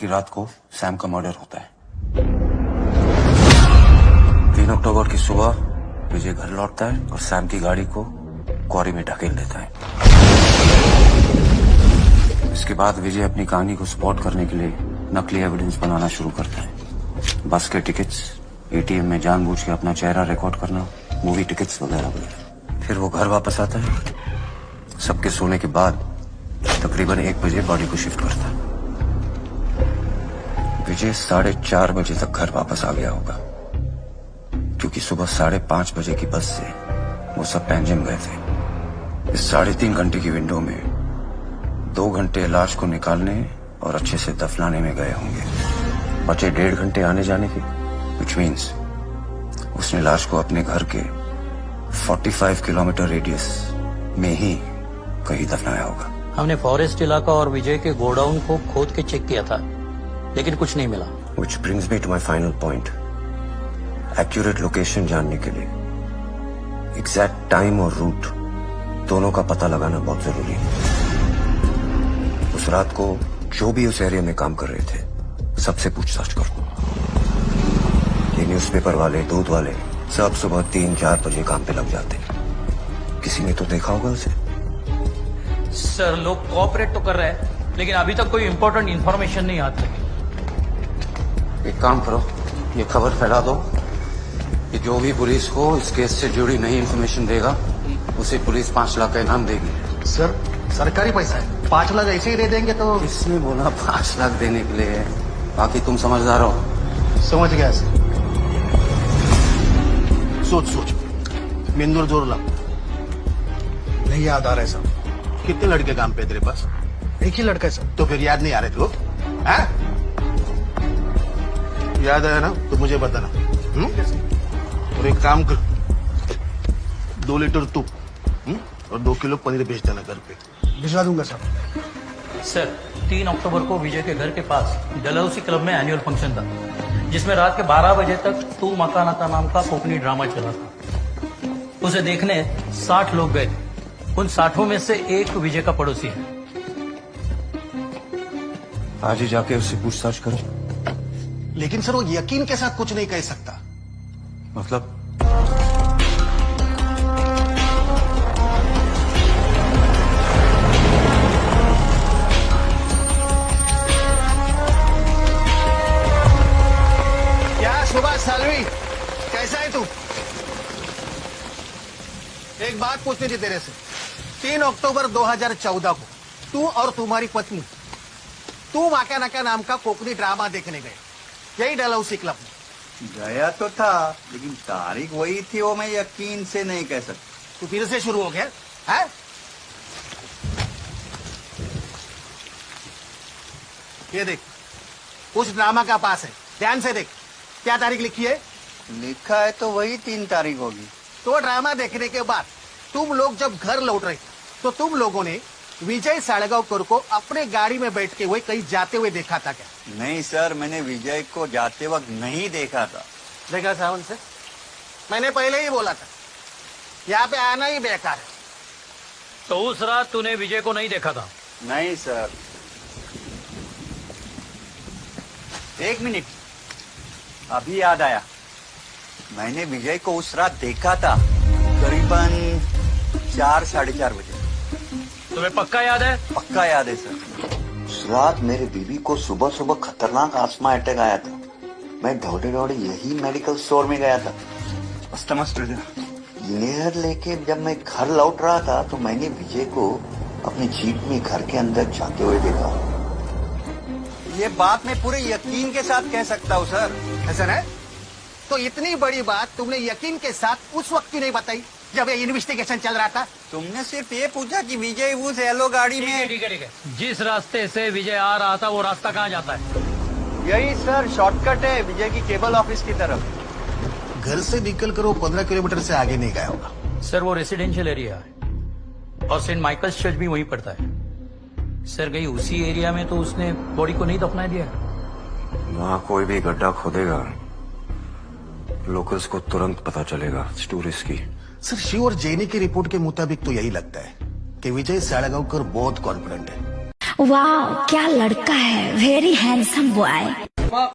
की रात को सैम का मर्डर होता है। 3 अक्टूबर की सुबह विजय घर लौटता है और सैम की गाड़ी को क्वारी में ढकेल देता है। इसके बाद विजय अपनी कहानी को सपोर्ट करने के लिए नकली एविडेंस बनाना शुरू करता है। बस के टिकट्स, एटीएम में जानबूझ के अपना चेहरा रिकॉर्ड करना, मूवी टिकट्स वगैरह वगैरह। फिर वो घर वापस आता है। सबके सोने के बाद तकरीबन 1 बजे बॉडी को शिफ्ट करता है। विजय 4:30 बजे तक घर वापस आ गया होगा, क्योंकि सुबह 5:30 बजे की बस से वो सब पैंजिम गए थे। इस 3.5 घंटे की विंडो में 2 घंटे लाश को निकालने और अच्छे से दफनाने में गए होंगे। बचे 1.5 घंटे आने जाने के, विच मीन्स उसने लाश को अपने घर के 45 किलोमीटर रेडियस में ही कहीं दफनाया होगा। हमने फॉरेस्ट इलाका और विजय के गोडाउन को खोद के चेक किया था, लेकिन कुछ नहीं मिला। Which brings me to my final point. Accurate location जानने के लिए एग्जैक्ट टाइम और रूट दोनों का पता लगाना बहुत जरूरी है। उस रात को जो भी उस एरिया में काम कर रहे थे, सबसे पूछताछ करो। ये न्यूज़पेपर वाले, दूध वाले सब सुबह 3-4 बजे काम पे लग जाते। किसी ने तो देखा होगा उसे। सर, लोग कोऑपरेट तो कर रहे हैं, लेकिन अभी तक कोई इम्पोर्टेंट इन्फॉर्मेशन नहीं आती। एक काम करो, ये खबर फैला दो कि जो भी पुलिस को इस केस से जुड़ी नई इन्फॉर्मेशन देगा, उसे पुलिस 5 लाख का इनाम देगी। सर, सरकारी पैसा है, 5 लाख ऐसे ही दे देंगे तो। इसने बोला 5 लाख देने के लिए, बाकी तुम समझदार हो। समझ गया सर। सोच मेंदूर जोर ला। नहीं याद आ रहा है सब। कितने लड़के काम पे तेरे पास? एक ही लड़का है सर। तो फिर याद नहीं आ रहे थे वो? याद आया ना तो मुझे बताना। और एक काम कर, 2 लीटर तूप और 2 किलो पनीर भेज देना घर पे। भिजवा दूंगा सर। सर, 3 अक्टूबर को विजय के घर के पास डलहौसी क्लब में एनुअल फंक्शन था, जिसमें रात के 12 बजे तक तू मकानाता नाम का कोंकणी ड्रामा चला था। उसे देखने 60 लोग गए। उन 60 में से एक विजय का पड़ोसी है। आज ही जाके उससे पूछताछ करो। लेकिन सर, वो यकीन के साथ कुछ नहीं कह सकता। मतलब? क्या सुभाष सालवी, कैसा है तू? एक बात पूछनी थी तेरे से। 3 अक्टूबर 2014 को तू और तुम्हारी पत्नी तू वाका नाका नाम का कोंकणी ड्रामा देखने गए, यही डलहौसी क्लब में। गया तो था, लेकिन तारीख वही थी, वो मैं यकीन से नहीं कह सकता। तू फिर से शुरू हो गया है? ये देख, उस ड्रामा का पास है, ध्यान से देख। क्या तारीख लिखी है? लिखा है तो वही 3 तारीख होगी। तो ड्रामा देखने के बाद तुम लोग जब घर लौट रहे तो तुम लोगों ने विजय साड़गांवकर को अपने गाड़ी में बैठ के हुए कहीं जाते हुए देखा था क्या? नहीं सर, मैंने विजय को जाते वक्त नहीं देखा था। देखा सावन से? मैंने पहले ही बोला था, यहाँ पे आना ही बेकार है। तो उस रात तूने विजय को नहीं देखा था? नहीं सर। 1 मिनट, अभी याद आया। मैंने विजय को उस रात देखा था, करीबन 4-4:30 बजे। तुम्हें पक्का याद है? पक्का याद है सर। उस रात मेरे बीवी को सुबह सुबह खतरनाक आस्मा अटैक आया था। मैं दौड़े यही मेडिकल स्टोर में गया था। इन्हेलर लेके जब मैं घर लौट रहा था तो मैंने विजय को अपनी जीप में घर के अंदर जाते हुए देखा। ये बात मैं पूरे यकीन के साथ कह सकता हूँ सर। ऐसा है? तो इतनी बड़ी बात तुमने यकीन के साथ उस वक्त क्यों नहीं बताई जब ये इन्वेस्टिगेशन चल रहा था? तुमने सिर्फ ये पूछा कि विजय उस येलो गाड़ी में। ठीक है। जिस रास्ते से विजय आ रहा था, वो रास्ता कहाँ जाता है? यही सर शॉर्टकट है विजय की केबल ऑफिस की तरफ। घर से निकल कर वो 15 किलोमीटर से आगे नहीं गया होगा। सर, वो रेसिडेंशियल एरिया है और सेंट माइकल्स चर्च भी वहीं पड़ता है। सर, कहीं उसी एरिया में तो उसने बॉडी को नहीं दफना दिया? वहाँ कोई भी गड्ढा खोदेगा, लोकल्स को तुरंत पता चलेगा। टूरिस्ट की सर, शिव और जैनी की रिपोर्ट के मुताबिक तो यही लगता है कि विजय साड़गांवकर बहुत कॉन्फिडेंट है। वाह क्या लड़का है, वेरी हैंडसम बॉय।